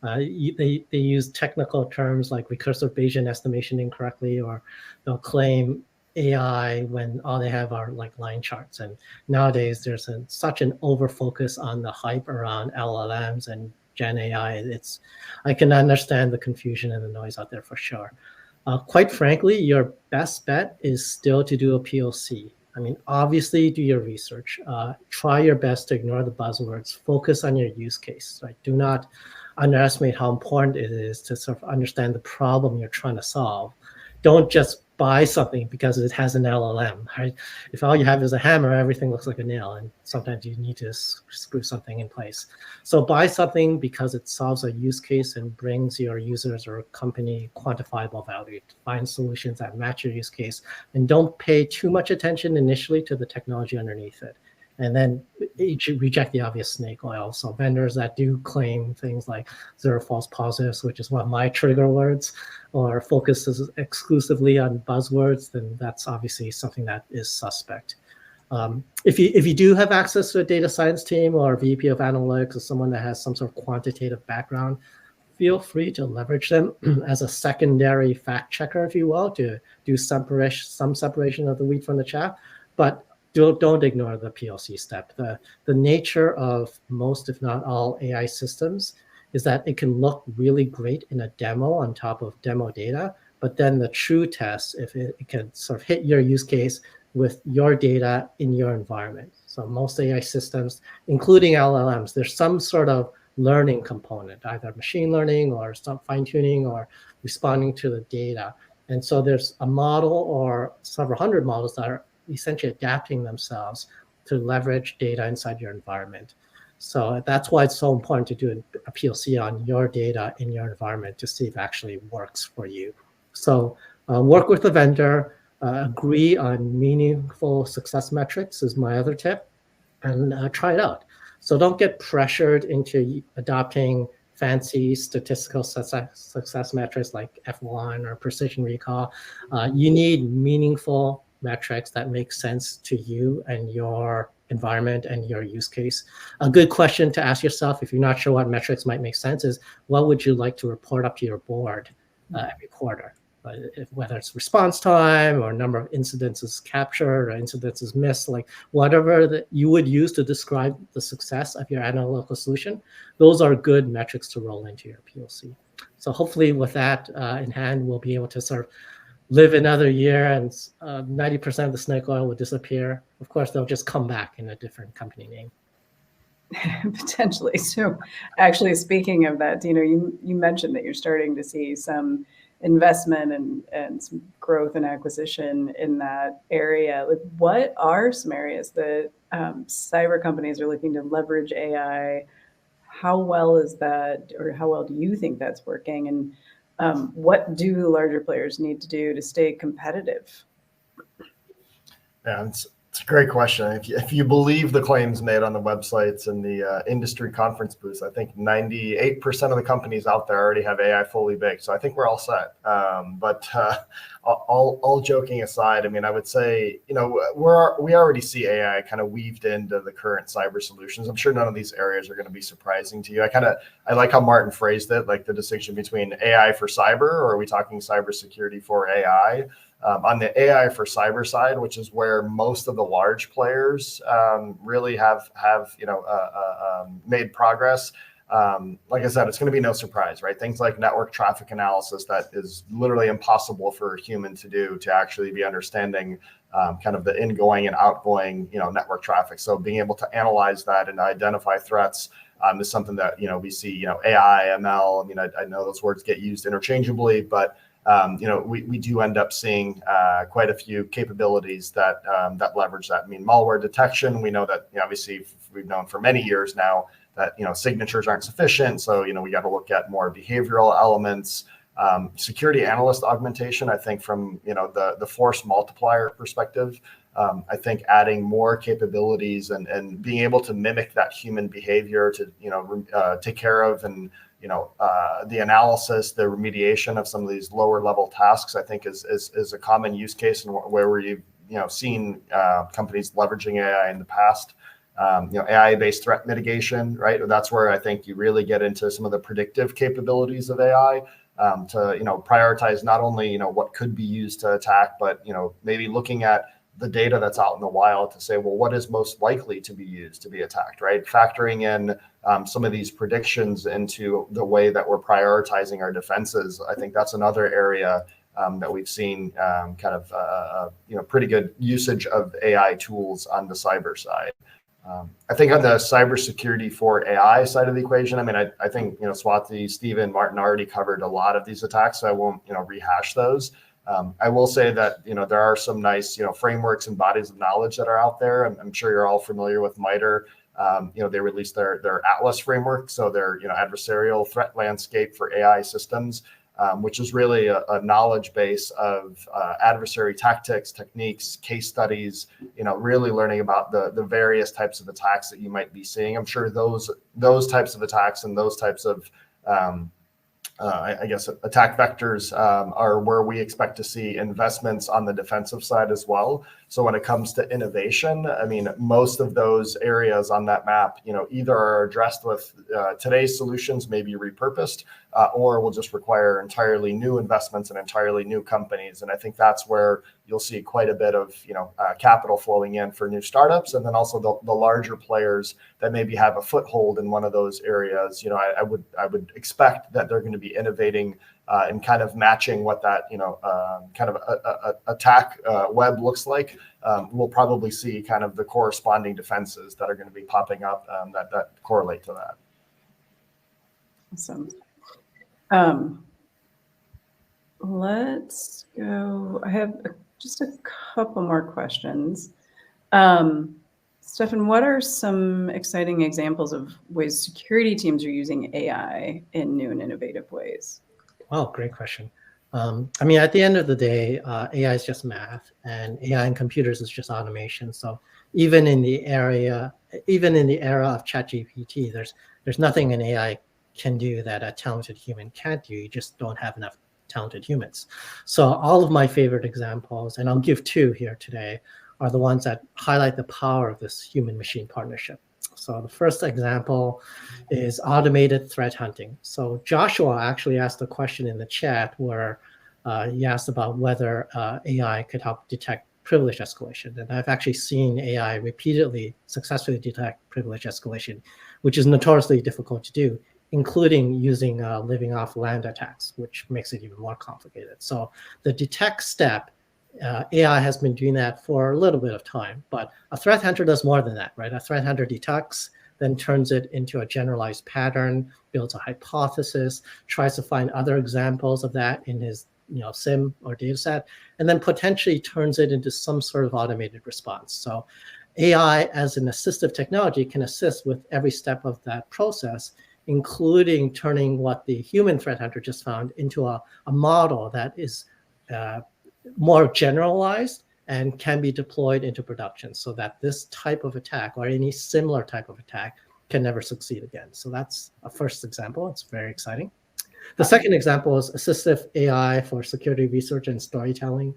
They use technical terms like recursive Bayesian estimation incorrectly, or they'll claim AI when all they have are like line charts. And nowadays there's such an over focus on the hype around LLMs and Gen AI. I can understand the confusion and the noise out there for sure. Quite frankly, your best bet is still to do a POC. I mean, obviously do your research. Try your best to ignore the buzzwords. Focus on your use case. Right? Do not underestimate how important it is to sort of understand the problem you're trying to solve. Don't just buy something because it has an LLM, right? If all you have is a hammer, everything looks like a nail, and sometimes you need to screw something in place. So buy something because it solves a use case and brings your users or company quantifiable value. Find solutions that match your use case, and don't pay too much attention initially to the technology underneath it. And then reject the obvious snake oil. So vendors that do claim things like 0 false positives, which is one of my trigger words, or focuses exclusively on buzzwords, then that's obviously something that is suspect. If you do have access to a data science team or a VP of analytics, or someone that has some sort of quantitative background, feel free to leverage them as a secondary fact checker, if you will, to do some separation of the wheat from the chaff. But don't ignore the POC step. The nature of most, if not all, AI systems is that it can look really great in a demo on top of demo data, but then the true test, if it can sort of hit your use case with your data in your environment. So most AI systems, including LLMs, there's some sort of learning component, either machine learning or some fine-tuning or responding to the data. And so there's a model or several hundred models that are essentially adapting themselves to leverage data inside your environment. So that's why it's so important to do a POC on your data in your environment to see if it actually works for you. So work with the vendor, agree on meaningful success metrics is my other tip, and try it out. So don't get pressured into adopting fancy statistical success metrics like F1 or precision recall. You need meaningful metrics that make sense to you and your environment and your use case. A good question to ask yourself if you're not sure what metrics might make sense is, what would you like to report up to your board every quarter? Whether it's response time or number of incidences captured or incidences missed, like whatever that you would use to describe the success of your analytical solution, those are good metrics to roll into your POC. So hopefully with that in hand, we'll be able to sort of live another year and 90% of the snake oil will disappear. Of course, they'll just come back in a different company name. Potentially. So actually, speaking of that, Dino, you mentioned that you're starting to see some investment and some growth and acquisition in that area. Like, what are some areas that cyber companies are looking to leverage AI? How well is that, or how well do you think that's working? And what do the larger players need to do to stay competitive? Yeah, it's a great question. If you believe the claims made on the websites and the industry conference booths, I think 98% of the companies out there already have AI fully baked. So I think we're all set. But all joking aside, I mean, I would say, we already see AI kind of weaved into the current cyber solutions. I'm sure none of these areas are going to be surprising to you. I like how Martin phrased it, like the distinction between AI for cyber, or are we talking cybersecurity for AI? On the AI for cyber side, which is where most of the large players really have made progress. Like I said, it's going to be no surprise, right? Things like network traffic analysis that is literally impossible for a human to do, to actually be understanding kind of the ingoing and outgoing, network traffic. So being able to analyze that and identify threats is something that, we see, AI, ML. I mean, I know those words get used interchangeably, but we do end up seeing quite a few capabilities that leverage that. I mean, malware detection, we know that, obviously we've known for many years now that, signatures aren't sufficient. So, we got to look at more behavioral elements. Security analyst augmentation, I think from, the force multiplier perspective, I think adding more capabilities and being able to mimic that human behavior to, take care of and, the analysis, the remediation of some of these lower level tasks, I think is a common use case and where we've, seen companies leveraging AI in the past. AI-based threat mitigation, right? That's where I think you really get into some of the predictive capabilities of AI to, prioritize not only, what could be used to attack, but, maybe looking at the data that's out in the wild to say, well, what is most likely to be used to be attacked, right? Factoring in some of these predictions into the way that we're prioritizing our defenses. I think that's another area that we've seen pretty good usage of AI tools on the cyber side. I think on the cybersecurity for AI side of the equation, I mean, I think, Swati, Stephen, Martin already covered a lot of these attacks, so I won't, rehash those. I will say that, there are some nice, frameworks and bodies of knowledge that are out there. I'm sure you're all familiar with MITRE. They released their Atlas framework, so their, adversarial threat landscape for AI systems, which is really a knowledge base of adversary tactics, techniques, case studies, really learning about the various types of attacks that you might be seeing. I'm sure those types of attacks and those types of I guess attack vectors are where we expect to see investments on the defensive side as well. So when it comes to innovation, I mean, most of those areas on that map, either are addressed with today's solutions, maybe repurposed, or will just require entirely new investments and entirely new companies. And I think that's where you'll see quite a bit of, capital flowing in for new startups, and then also the larger players that maybe have a foothold in one of those areas. I would expect that they're going to be innovating and kind of matching what that, kind of a attack web looks like. We'll probably see kind of the corresponding defenses that are going to be popping up that correlate to that. Awesome. Let's go. I have just a couple more questions. Stefan, what are some exciting examples of ways security teams are using AI in new and innovative ways? Oh, great question. I mean, at the end of the day, AI is just math, and AI in computers is just automation. So even in the era of ChatGPT, there's nothing an AI can do that a talented human can't do. You just don't have enough talented humans. So all of my favorite examples, and I'll give two here today, are the ones that highlight the power of this human-machine partnership. So the first example is automated threat hunting. So Joshua actually asked a question in the chat where he asked about whether AI could help detect privilege escalation. And I've actually seen AI repeatedly successfully detect privilege escalation, which is notoriously difficult to do, including using living off land attacks, which makes it even more complicated. So the detect step, AI has been doing that for a little bit of time, but a threat hunter does more than that, right? A threat hunter detects, then turns it into a generalized pattern, builds a hypothesis, tries to find other examples of that in his SIM or data set, and then potentially turns it into some sort of automated response. So AI as an assistive technology can assist with every step of that process, including turning what the human threat hunter just found into a model that is more generalized and can be deployed into production so that this type of attack or any similar type of attack can never succeed again. So that's a first example. It's very exciting. The second example is assistive AI for security research and storytelling.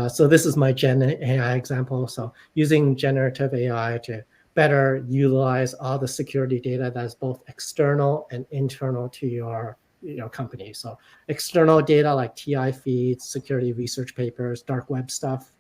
So this is my Gen AI example. So using generative AI to better utilize all the security data that is both external and internal to your companies. So external data like TI feeds, security research papers, dark web stuff.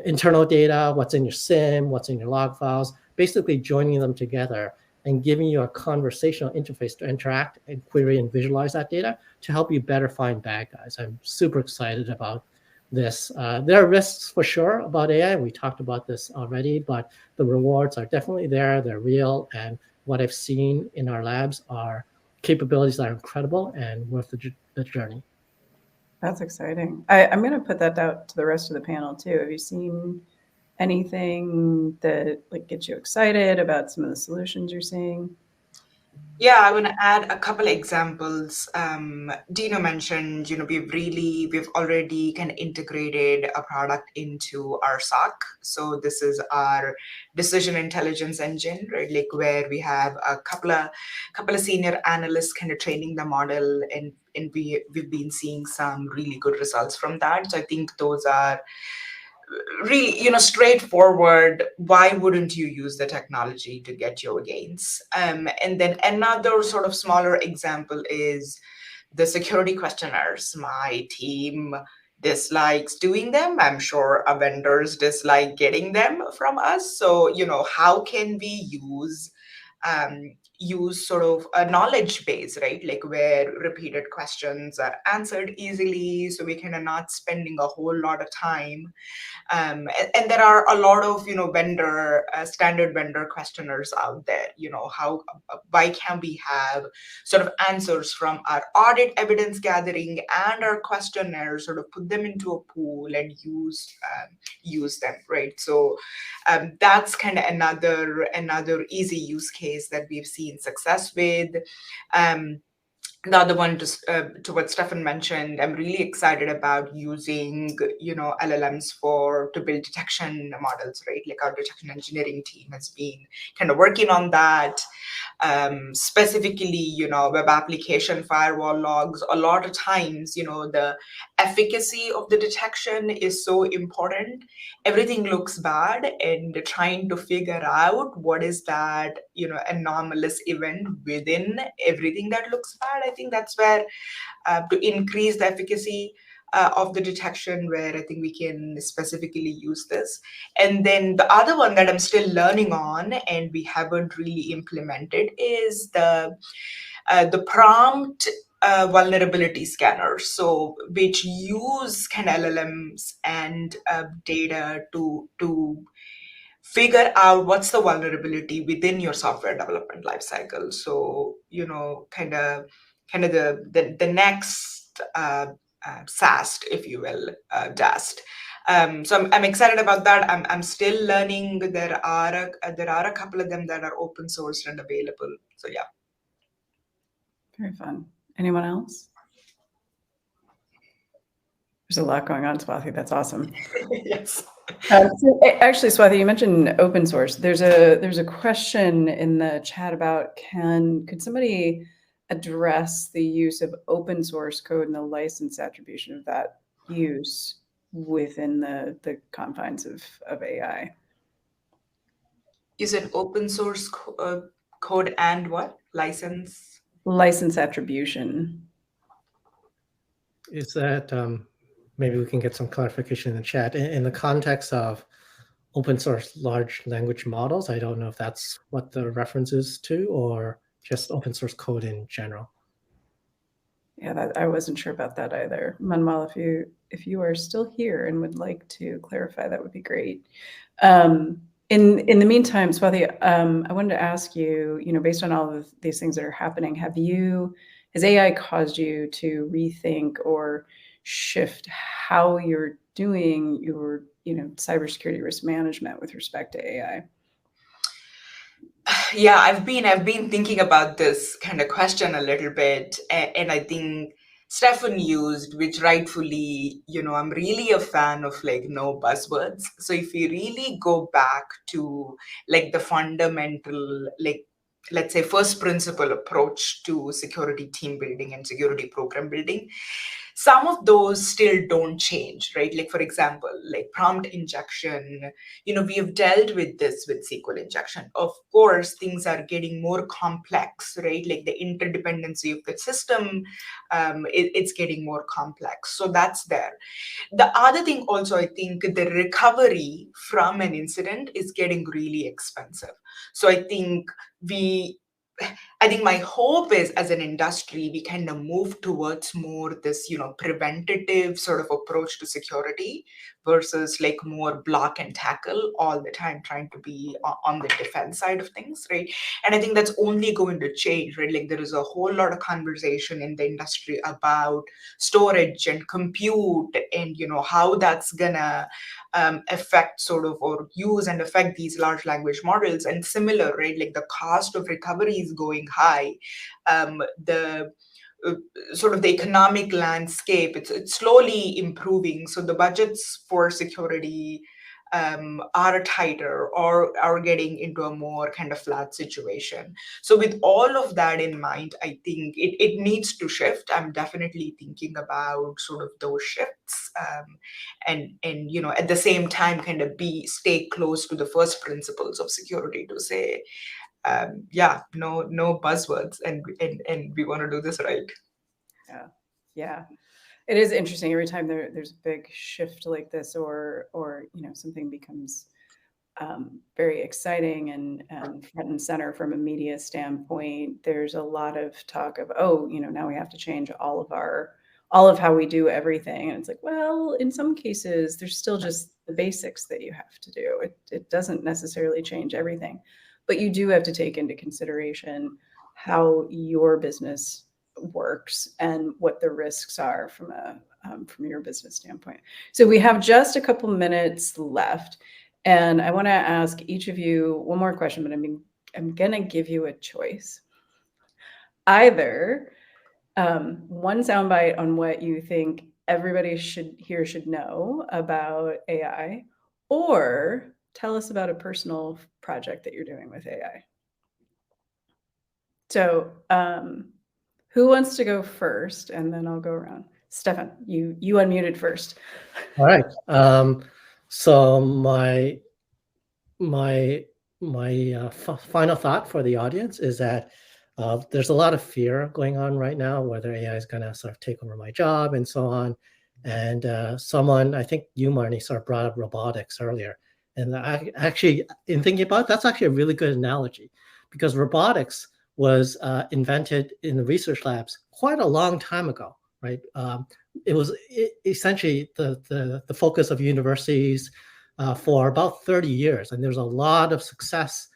Internal data, what's in your SIM, what's in your log files, basically joining them together and giving you a conversational interface to interact and query and visualize that data to help you better find bad guys. I'm super excited about this. There are risks for sure about AI. We talked about this already, but the rewards are definitely there. They're real. And what I've seen in our labs are capabilities that are incredible and worth the journey. That's exciting. I'm going to put that out to the rest of the panel too. Have you seen anything that like gets you excited about some of the solutions you're seeing? Yeah, I want to add a couple of examples. Dino mentioned, we've already kind of integrated a product into our SOC. So this is our decision intelligence engine, right? Like where we have a couple of senior analysts kind of training the model, and we've been seeing some really good results from that. So I think those are really, straightforward. Why wouldn't you use the technology to get your gains? And then another sort of smaller example is the security questionnaires. My team dislikes doing them. I'm sure our vendors dislike getting them from us. So, how can we use sort of a knowledge base, right? Like where repeated questions are answered easily, so we kind of not spending a whole lot of time. And there are a lot of standard vendor questionnaires out there. Why can't we have sort of answers from our audit evidence gathering and our questionnaires, sort of put them into a pool and use them, right? So that's kind of another easy use case that we've seen success with. The other one, just to what Stefan mentioned, I'm really excited about using, LLMs to build detection models, right? Like our detection engineering team has been kind of working on that. Specifically, web application firewall logs. A lot of times, the efficacy of the detection is so important. Everything looks bad, and trying to figure out what is that, anomalous event within everything that looks bad. I think that's where to increase the efficacy of the detection, where I think we can specifically use this. And then the other one that I'm still learning on and we haven't really implemented is the prompt vulnerability scanners, so which use kind of LLMs and data to figure out what's the vulnerability within your software development lifecycle. So kind of the next SAST, if you will, DAST. So I'm excited about that. I'm still learning. There are a couple of them that are open source and available. So yeah. Very fun. Anyone else? There's a lot going on, Swati. That's awesome. Yes. So actually, Swati, you mentioned open source. There's a question in the chat about could somebody address the use of open source code and the license attribution of that use within the confines of AI? Is it open source code and what? License? License attribution. Is that maybe we can get some clarification in the chat in the context of open source large language models? I don't know if that's what the reference is to, or just open source code in general. Yeah, I wasn't sure about that either. Manuel, if you are still here and would like to clarify, that would be great. In the meantime, Swati, I wanted to ask you, based on all of these things that are happening, has AI caused you to rethink or shift how you're doing your, cybersecurity risk management with respect to AI? Yeah, I've been thinking about this kind of question a little bit, and I think Stefan used, which rightfully, I'm really a fan of like no buzzwords. So if we really go back to like the fundamental, like let's say first principle approach to security team building and security program building, some of those still don't change, right? Like, for example, like prompt injection, we have dealt with this with SQL injection. Of course, things are getting more complex, right? Like the interdependency of the system, it's getting more complex. So that's there. The other thing also, I think the recovery from an incident is getting really expensive. So I think my hope is, as an industry, we kind of move towards more this, preventative sort of approach to security versus like more block and tackle all the time, trying to be on the defense side of things, right? And I think that's only going to change, right? Like there is a whole lot of conversation in the industry about storage and compute and, how that's gonna affect sort of, or use and affect these large language models. And similar, right? Like the cost of recovery is going high. The sort of the economic landscape, it's slowly improving. So the budgets for security are tighter or are getting into a more kind of flat situation. So with all of that in mind, I think it needs to shift. I'm definitely thinking about sort of those shifts, and at the same time kind of stay close to the first principles of security to say, no buzzwords, and we want to do this right. Yeah. It is interesting every time there's a big shift like this, or something becomes very exciting and front and center from a media standpoint. There's a lot of talk of, now we have to change all of how we do everything, and it's like, well, in some cases there's still just the basics that you have to do. It doesn't necessarily change everything, but you do have to take into consideration how your business works and what the risks are from your business standpoint. So we have just a couple minutes left, and I want to ask each of you one more question, but I'm going to give you a choice. Either one soundbite on what you think everybody should know about AI, or tell us about a personal project that you're doing with AI. So, who wants to go first? And then I'll go around. Stefan, you unmuted first. All right. So my final thought for the audience is that there's a lot of fear going on right now, whether AI is going to sort of take over my job and so on. And someone, I think you, Marnie, sort of brought up robotics earlier. And I actually, in thinking about it, that's actually a really good analogy, because robotics was invented in the research labs quite a long time ago, right? It was essentially the focus of universities for about 30 years, and there's a lot of success.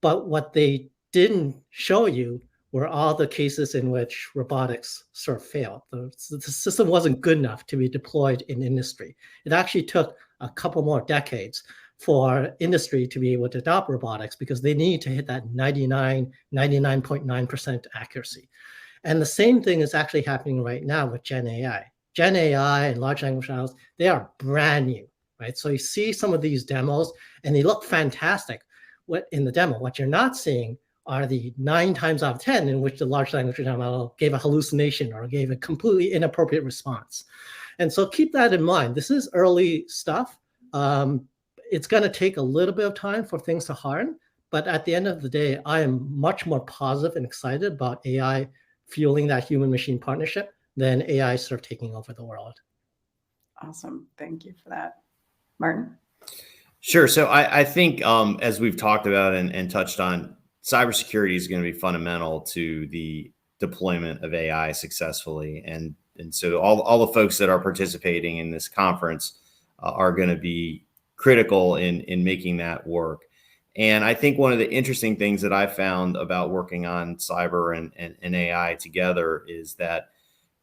But what they didn't show you were all the cases in which robotics sort of failed. The system wasn't good enough to be deployed in industry. It actually took a couple more decades for industry to be able to adopt robotics, because they need to hit that 99.9% accuracy. And the same thing is actually happening right now with Gen AI. Gen AI and large language models, they are brand new, right? So you see some of these demos and they look fantastic in the demo. What you're not seeing are the 9 times out of 10 in which the large language model gave a hallucination or gave a completely inappropriate response. And so keep that in mind. This is early stuff. It's going to take a little bit of time for things to harden, but at the end of the day, I am much more positive and excited about AI fueling that human-machine partnership than AI sort of taking over the world. Awesome. Thank you for that. Martin? Sure. So I think as we've talked about and touched on, cybersecurity is going to be fundamental to the deployment of AI successfully. And so all the folks that are participating in this conference are going to be critical in making that work. And I think one of the interesting things that I found about working on cyber and AI together is that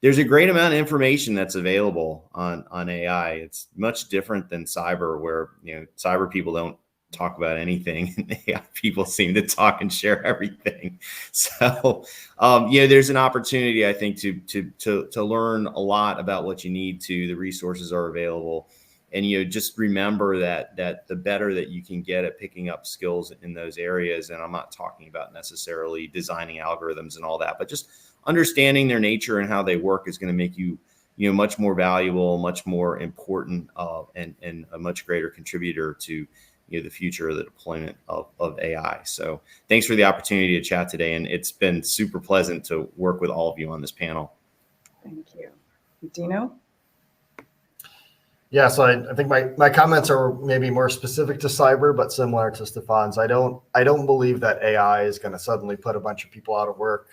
there's a great amount of information that's available on AI. It's much different than cyber, where cyber people don't talk about anything, and AI people seem to talk and share everything. So there's an opportunity, I think, to learn a lot about what you need to. The resources are available. And just remember that the better that you can get at picking up skills in those areas, and I'm not talking about necessarily designing algorithms and all that, but just understanding their nature and how they work is going to make you much more valuable, much more important, and a much greater contributor to the future of the deployment of AI. So thanks for the opportunity to chat today, and it's been super pleasant to work with all of you on this panel. Thank you. Dino? Yeah, so I think my comments are maybe more specific to cyber, but similar to Stefan's. I don't believe that AI is going to suddenly put a bunch of people out of work.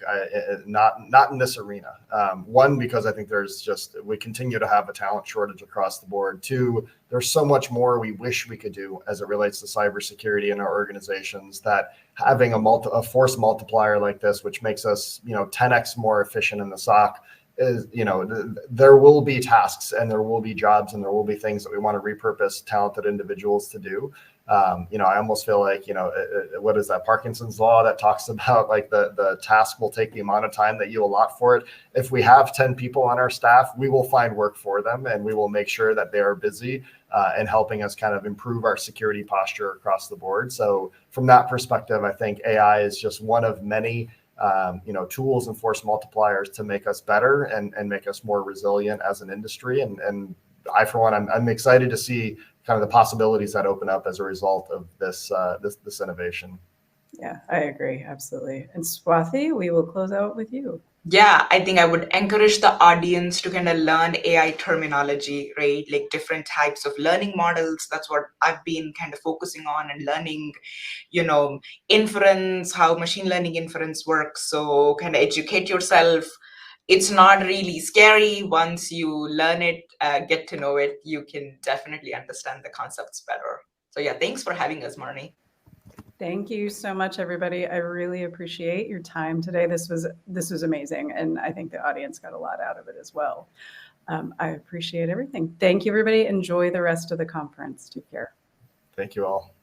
Not in this arena. One, because I think we continue to have a talent shortage across the board. Two, there's so much more we wish we could do as it relates to cybersecurity in our organizations, that having a force multiplier like this, which makes us 10x more efficient in the SOC, is there will be tasks and there will be jobs and there will be things that we want to repurpose talented individuals to do. I almost feel like what is that Parkinson's law that talks about like the task will take the amount of time that you allot for it. If we have 10 people on our staff, we will find work for them and we will make sure that they are busy and helping us kind of improve our security posture across the board. So from that perspective, I think AI is just one of many tools and force multipliers to make us better and make us more resilient as an industry. And I, for one, I'm excited to see kind of the possibilities that open up as a result of this innovation. Yeah, I agree. Absolutely. And Swati, we will close out with you. Yeah, I think I would encourage the audience to kind of learn AI terminology, right? Like different types of learning models. That's what I've been kind of focusing on, and learning, inference, how machine learning inference works. So kind of educate yourself. It's not really scary. Once you learn it, get to know it, you can definitely understand the concepts better. So yeah, thanks for having us, Marnie. Thank you so much, everybody. I really appreciate your time today. This was amazing, and I think the audience got a lot out of it as well. I appreciate everything. Thank you, everybody. Enjoy the rest of the conference. Take care. Thank you all.